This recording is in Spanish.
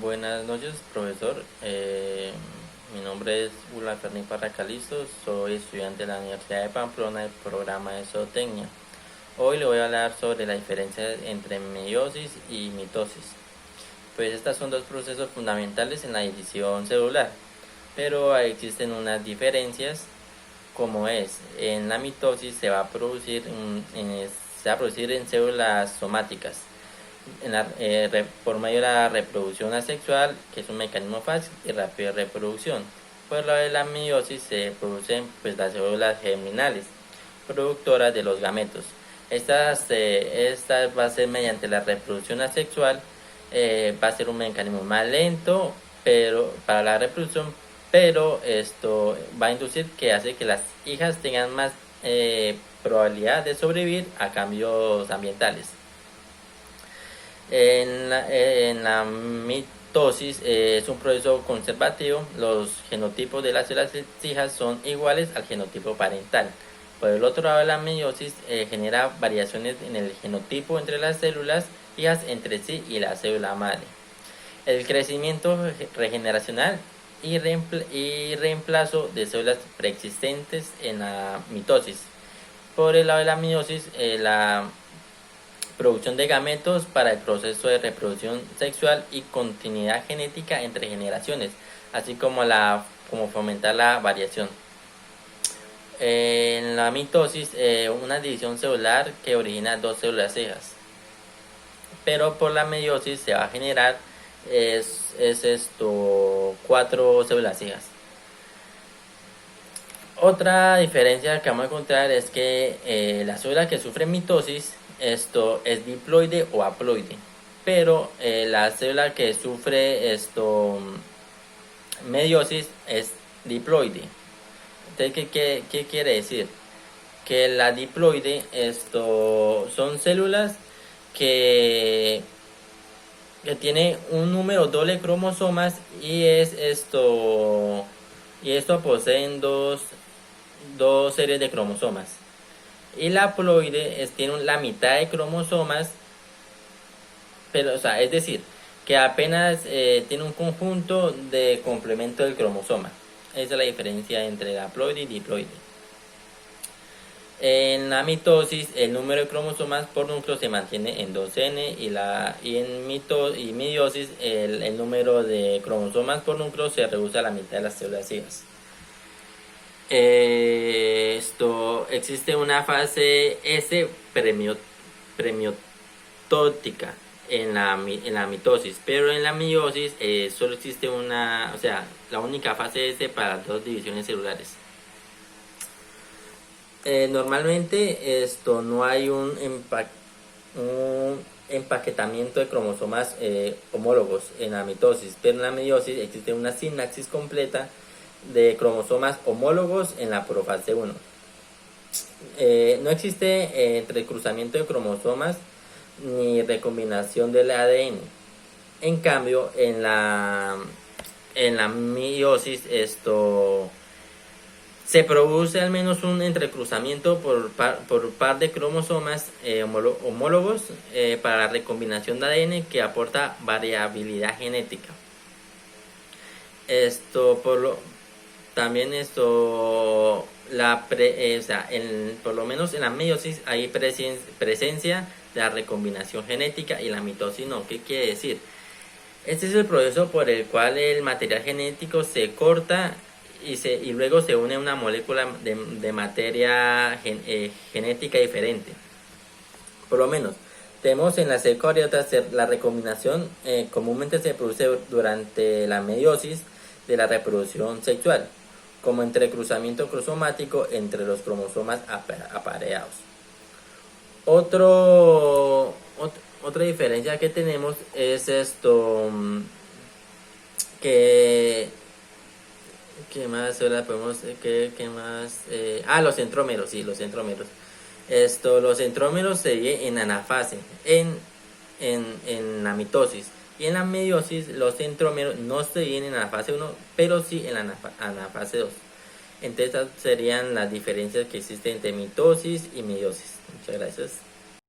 Buenas noches, profesor. Mi nombre es Ula Fernín Parra Calisto, soy estudiante de la Universidad de Pamplona del programa de Zootecnia. Hoy le voy a hablar sobre la diferencia entre meiosis y mitosis. Pues estas son dos procesos fundamentales en la división celular, pero existen unas diferencias, como es, en la mitosis se va a producir en células somáticas por medio de la reproducción asexual, que es un mecanismo fácil y rápido de reproducción. Por lo de la meiosis se producen las células germinales, productoras de los gametos. Estas va a ser mediante la reproducción asexual, va a ser un mecanismo más lento pero para la reproducción, pero esto va a inducir que hace que las hijas tengan más probabilidad de sobrevivir a cambios ambientales. En la mitosis es un proceso conservativo. Los genotipos de las células hijas son iguales al genotipo parental. Por el otro lado, la meiosis genera variaciones en el genotipo entre las células hijas entre sí y la célula madre. El crecimiento regeneracional y reemplazo de células preexistentes en la mitosis. Por el lado de la meiosis, la producción de gametos para el proceso de reproducción sexual y continuidad genética entre generaciones, así como fomentar la variación. En la mitosis, una división celular que origina dos células hijas, pero por la meiosis se va a generar cuatro células hijas. Otra diferencia que vamos a encontrar es que la célula que sufre mitosis es diploide o haploide, pero la célula que sufre meiosis es diploide. Entonces, ¿qué quiere decir? Que la diploide son células que tiene un número doble de cromosomas y esto poseen dos series de cromosomas. Y la haploide tiene la mitad de cromosomas, pero es decir, que apenas tiene un conjunto de complemento del cromosoma. Esa es la diferencia entre la haploide y diploide. En la mitosis, el número de cromosomas por núcleo se mantiene en 2n y en meiosis el número de cromosomas por núcleo se reduce a la mitad de las células hijas. Existe una fase S premiotótica en la mitosis, pero en la meiosis solo existe la única fase S para dos divisiones celulares. Normalmente no hay un empaquetamiento de cromosomas homólogos en la mitosis, pero en la meiosis existe una sinapsis completa de cromosomas homólogos en la profase 1. No existe entrecruzamiento de cromosomas ni recombinación del ADN. En cambio, en la meiosis se produce al menos un entrecruzamiento por par de cromosomas homólogos para la recombinación de ADN que aporta variabilidad genética. También por lo menos en la meiosis hay presencia de la recombinación genética y la mitosis no. ¿Qué quiere decir? Este es el proceso por el cual el material genético se corta y luego se une a una molécula de materia genética diferente. Por lo menos tenemos en las eucariotas la recombinación comúnmente se produce durante la meiosis de la reproducción sexual, como entrecruzamiento cromosomático entre los cromosomas apareados. Otra diferencia que tenemos es ¿qué más podemos? Los centrómeros, sí, los centrómeros. Los centrómeros se dividen en anafase, en la mitosis. Y en la meiosis los centrómeros no se dividen en la fase 1, pero sí en la fase 2. Entonces, estas serían las diferencias que existen entre mitosis y meiosis. Muchas gracias.